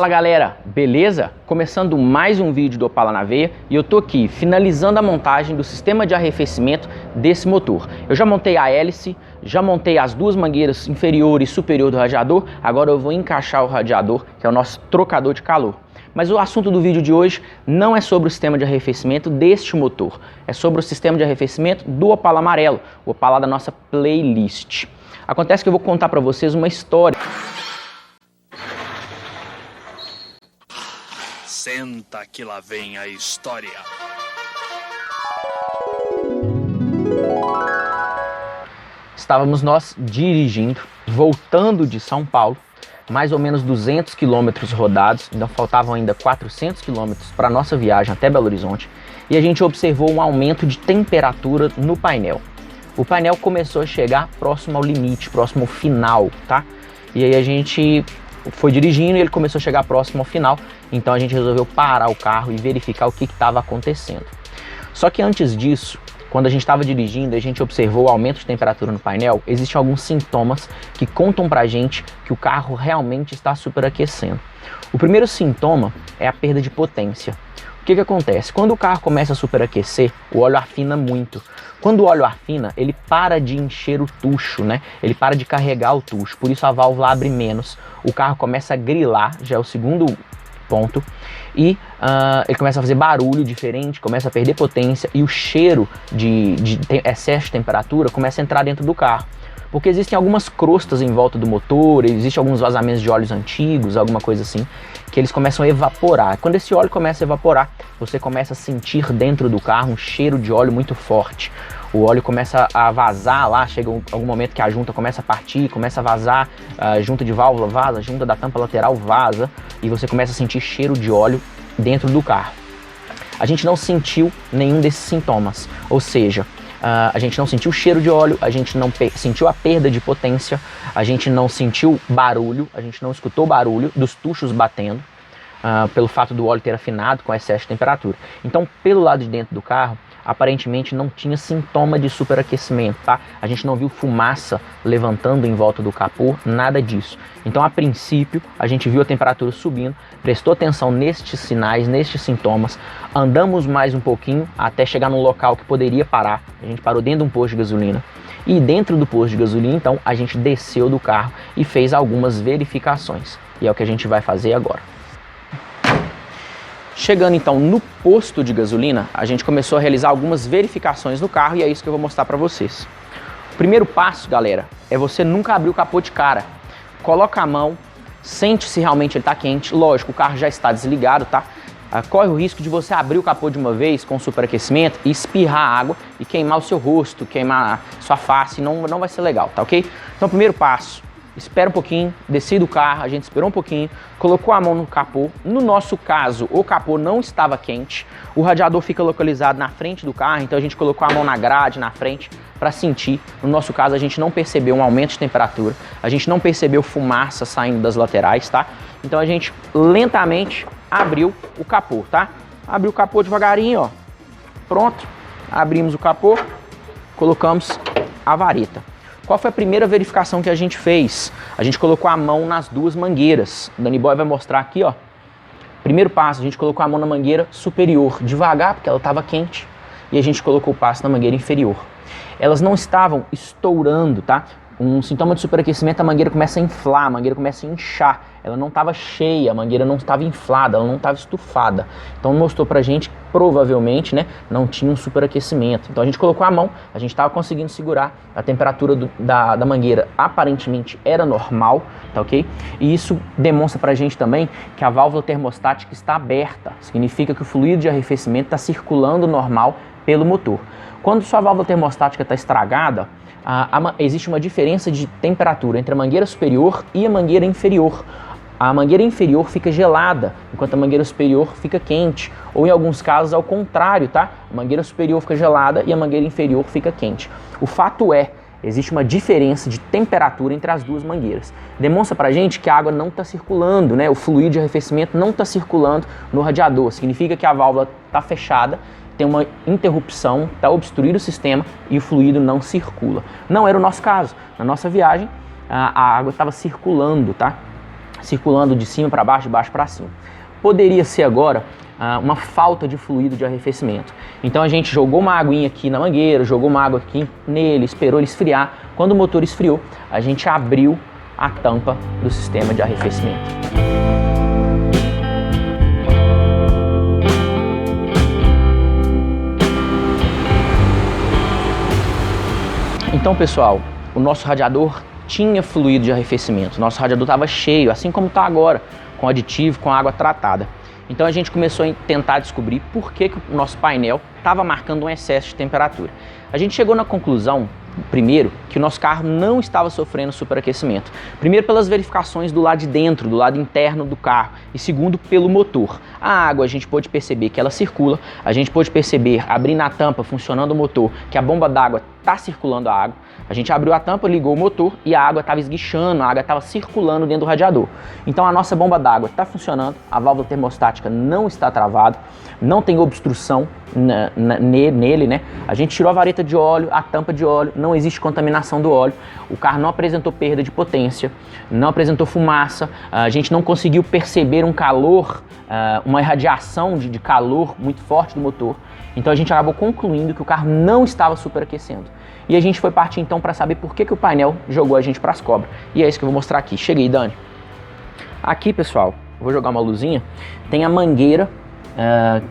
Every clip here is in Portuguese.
Fala galera, beleza? Começando mais um vídeo do Opala na Veia e eu tô aqui finalizando a montagem do sistema de arrefecimento desse motor. Eu já montei a hélice, já montei as duas mangueiras inferior e superior do radiador, agora eu vou encaixar o radiador, que é o nosso trocador de calor. Mas o assunto do vídeo de hoje não é sobre o sistema de arrefecimento deste motor, é sobre o sistema de arrefecimento do Opala amarelo, o Opala da nossa playlist. Acontece que eu vou contar para vocês uma história. Senta que lá vem a história. Estávamos nós dirigindo, voltando de São Paulo, mais ou menos 200 quilômetros rodados, então faltavam ainda 400 quilômetros para a nossa viagem até Belo Horizonte, e a gente observou um aumento de temperatura no painel. O painel começou a chegar próximo ao limite, próximo ao final, tá? E aí a gente foi dirigindo e ele começou a chegar próximo ao final, então a gente resolveu parar o carro e verificar o que estava acontecendo. Só que antes disso, quando a gente estava dirigindo e a gente observou o aumento de temperatura no painel, existem alguns sintomas que contam pra gente que o carro realmente está superaquecendo. O primeiro sintoma é a perda de potência. O que acontece? Quando o carro começa a superaquecer, o óleo afina muito. Quando o óleo afina, ele para de encher o tucho, né? Ele para de carregar o tucho, por isso a válvula abre menos, o carro começa a grilar, já é o segundo ponto, e ele começa a fazer barulho diferente, começa a perder potência e o cheiro de excesso de temperatura começa a entrar dentro do carro. Porque existem algumas crostas em volta do motor, existem alguns vazamentos de óleos antigos, alguma coisa assim, que eles começam a evaporar. Quando esse óleo começa a evaporar, você começa a sentir dentro do carro um cheiro de óleo muito forte. O óleo começa a vazar lá, chega algum momento que a junta começa a partir, começa a vazar, a junta de válvula vaza, a junta da tampa lateral vaza, e você começa a sentir cheiro de óleo dentro do carro. A gente não sentiu nenhum desses sintomas, ou seja, a gente não sentiu cheiro de óleo, a gente não sentiu a perda de potência, a gente não sentiu barulho, a gente não escutou barulho dos tuchos batendo, pelo fato do óleo ter afinado com excesso de temperatura. Então, pelo lado de dentro do carro, aparentemente não tinha sintoma de superaquecimento, tá? A gente não viu fumaça levantando em volta do capô, nada disso. Então, a princípio, a gente viu a temperatura subindo, prestou atenção nestes sinais, nestes sintomas, andamos mais um pouquinho até chegar num local que poderia parar. A gente parou dentro de um posto de gasolina. E dentro do posto de gasolina, então, a gente desceu do carro e fez algumas verificações. E é o que a gente vai fazer agora. Chegando então no posto de gasolina, a gente começou a realizar algumas verificações no carro e é isso que eu vou mostrar para vocês. O primeiro passo, galera, é você nunca abrir o capô de cara. Coloca a mão, sente se realmente ele está quente. Lógico, o carro já está desligado, tá? Corre o risco de você abrir o capô de uma vez com superaquecimento e espirrar água e queimar o seu rosto, queimar sua face, não vai ser legal, tá ok? Então, primeiro passo. Espera um pouquinho, desci do carro, a gente esperou um pouquinho, colocou a mão no capô. No nosso caso, o capô não estava quente, o radiador fica localizado na frente do carro, então a gente colocou a mão na grade, na frente, para sentir. No nosso caso, a gente não percebeu um aumento de temperatura, a gente não percebeu fumaça saindo das laterais, tá? Então a gente lentamente abriu o capô, tá? Abriu o capô devagarinho, ó. Pronto, abrimos o capô, colocamos a vareta. Qual foi a primeira verificação que a gente fez? A gente colocou a mão nas duas mangueiras. O Danny Boy vai mostrar aqui, ó. Primeiro passo, a gente colocou a mão na mangueira superior, devagar, porque ela estava quente. E a gente colocou o passo na mangueira inferior. Elas não estavam estourando, tá? Um sintoma de superaquecimento, a mangueira começa a inflar, a mangueira começa a inchar. Ela não estava cheia, a mangueira não estava inflada, ela não estava estufada. Então mostrou pra gente que provavelmente, né, não tinha um superaquecimento. Então a gente colocou a mão, a gente estava conseguindo segurar, a temperatura da mangueira aparentemente era normal, tá ok? E isso demonstra pra gente também que a válvula termostática está aberta. Significa que o fluido de arrefecimento está circulando normal pelo motor. Quando sua válvula termostática está estragada, existe uma diferença de temperatura entre a mangueira superior e a mangueira inferior. A mangueira inferior fica gelada, enquanto a mangueira superior fica quente. Ou em alguns casos ao contrário, tá? A mangueira superior fica gelada e a mangueira inferior fica quente. O fato é, existe uma diferença de temperatura entre as duas mangueiras. Demonstra pra gente que a água não está circulando, né? O fluido de arrefecimento não está circulando no radiador. Significa que a válvula está fechada, tem uma interrupção, está obstruindo o sistema e o fluido não circula. Não era o nosso caso. Na nossa viagem, a água estava circulando, tá? circulando de cima para baixo, de baixo para cima. Poderia ser agora uma falta de fluido de arrefecimento. Então a gente jogou uma aguinha aqui na mangueira, jogou uma água aqui nele, esperou ele esfriar. Quando o motor esfriou, a gente abriu a tampa do sistema de arrefecimento. Então, pessoal, o nosso radiador tinha fluido de arrefecimento. Nosso radiador estava cheio, assim como está agora, com aditivo, com água tratada. Então a gente começou a tentar descobrir por que o nosso painel estava marcando um excesso de temperatura. A gente chegou na conclusão, primeiro, que o nosso carro não estava sofrendo superaquecimento. Primeiro, pelas verificações do lado de dentro, do lado interno do carro. E segundo, pelo motor. A água, a gente pôde perceber que ela circula. A gente pôde perceber, abrindo a tampa, funcionando o motor, que a bomba d'água está circulando a água. A gente abriu a tampa, ligou o motor e a água estava esguichando, a água estava circulando dentro do radiador. Então a nossa bomba d'água está funcionando, a válvula termostática não está travada, não tem obstrução nele, né? A gente tirou a vareta de óleo, a tampa de óleo, não existe contaminação do óleo, o carro não apresentou perda de potência, não apresentou fumaça, a gente não conseguiu perceber um calor, uma irradiação de calor muito forte do motor. Então a gente acabou concluindo que o carro não estava superaquecendo. E a gente foi partir então para saber por que o painel jogou a gente para as cobras. E é isso que eu vou mostrar aqui. Cheguei, Dani. Aqui, pessoal, vou jogar uma luzinha. Tem a mangueira,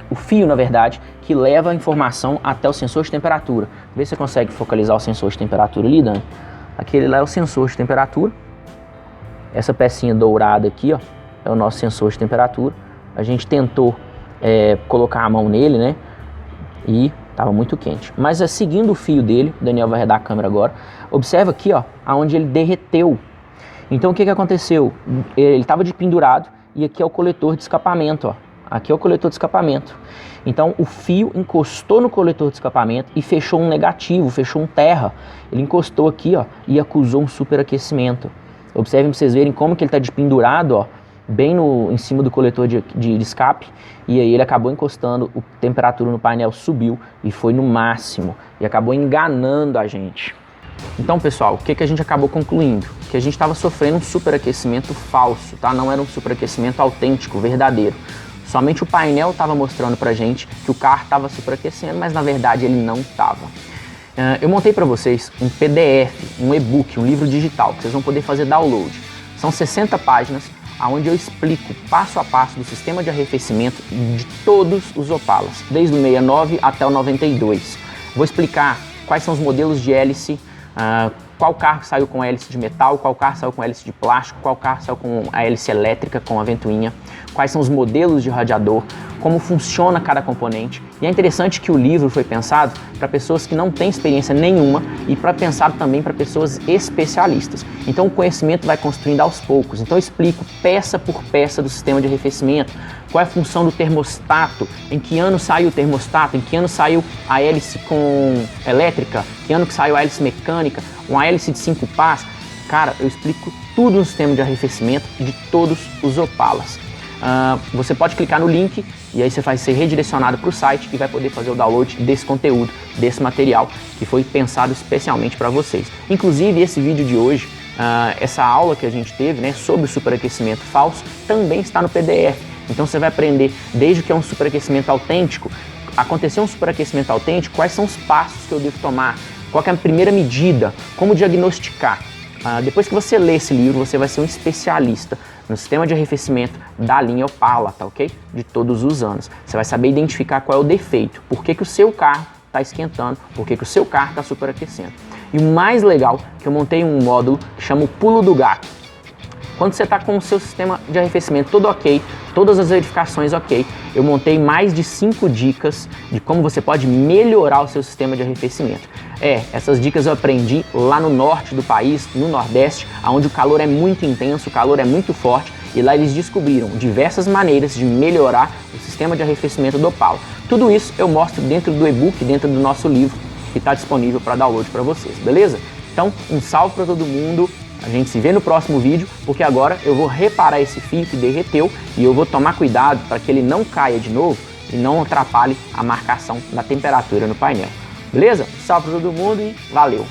o fio, na verdade, que leva a informação até o sensor de temperatura. Vê se você consegue focalizar o sensor de temperatura ali, Dani. Aquele lá é o sensor de temperatura. Essa pecinha dourada aqui, ó, é o nosso sensor de temperatura. A gente tentou colocar a mão nele, né? E estava muito quente. Mas seguindo o fio dele, o Daniel vai redar a câmera agora, observa aqui, ó, aonde ele derreteu. Então o que aconteceu? Ele estava de pendurado e aqui é o coletor de escapamento, ó. Aqui é o coletor de escapamento. Então o fio encostou no coletor de escapamento e fechou um negativo, fechou um terra. Ele encostou aqui, ó, e acusou um superaquecimento. Observem para vocês verem como que ele está despendurado, ó, bem em cima do coletor de escape, e aí ele acabou encostando, a temperatura no painel subiu e foi no máximo, e acabou enganando a gente. Então, pessoal, o que a gente acabou concluindo? Que a gente estava sofrendo um superaquecimento falso, tá? Não era um superaquecimento autêntico, verdadeiro. Somente o painel estava mostrando pra gente que o carro estava superaquecendo, mas na verdade ele não estava. Eu montei para vocês um PDF, um e-book, um livro digital, que vocês vão poder fazer download. São 60 páginas, onde eu explico passo a passo do sistema de arrefecimento de todos os Opalas, desde o 69 até o 92. Vou explicar quais são os modelos de hélice, qual carro saiu com hélice de metal, qual carro saiu com hélice de plástico, qual carro saiu com a hélice elétrica, com a ventoinha, quais são os modelos de radiador, como funciona cada componente. E é interessante que o livro foi pensado para pessoas que não têm experiência nenhuma e pensado também para pessoas especialistas. Então o conhecimento vai construindo aos poucos. Então eu explico peça por peça do sistema de arrefecimento, qual é a função do termostato, em que ano saiu o termostato, em que ano saiu a hélice com elétrica, que ano que saiu a hélice mecânica, uma hélice de 5 pás. Cara, eu explico tudo no sistema de arrefecimento de todos os Opalas. Você pode clicar no link e aí você vai ser redirecionado para o site e vai poder fazer o download desse conteúdo, desse material que foi pensado especialmente para vocês. Inclusive esse vídeo de hoje, essa aula que a gente teve, né, sobre o superaquecimento falso, também está no PDF. Então você vai aprender desde o que é um superaquecimento autêntico, acontecer um superaquecimento autêntico, quais são os passos que eu devo tomar, qual que é a primeira medida, como diagnosticar. Depois que você ler esse livro, você vai ser um especialista no sistema de arrefecimento da linha Opala, tá ok? De todos os anos. Você vai saber identificar qual é o defeito, por que o seu carro está esquentando, por que o seu carro está superaquecendo. E o mais legal, que eu montei um módulo que chama o pulo do gato. Quando você está com o seu sistema de arrefecimento todo ok, todas as verificações ok, eu montei mais de 5 dicas de como você pode melhorar o seu sistema de arrefecimento. Essas dicas eu aprendi lá no norte do país, no Nordeste, onde o calor é muito intenso, o calor é muito forte, e lá eles descobriram diversas maneiras de melhorar o sistema de arrefecimento do Opala. Tudo isso eu mostro dentro do e-book, dentro do nosso livro, que está disponível para download para vocês, beleza? Então, um salve para todo mundo. A gente se vê no próximo vídeo, porque agora eu vou reparar esse fio que derreteu e eu vou tomar cuidado para que ele não caia de novo e não atrapalhe a marcação da temperatura no painel. Beleza? Salve para todo mundo e valeu!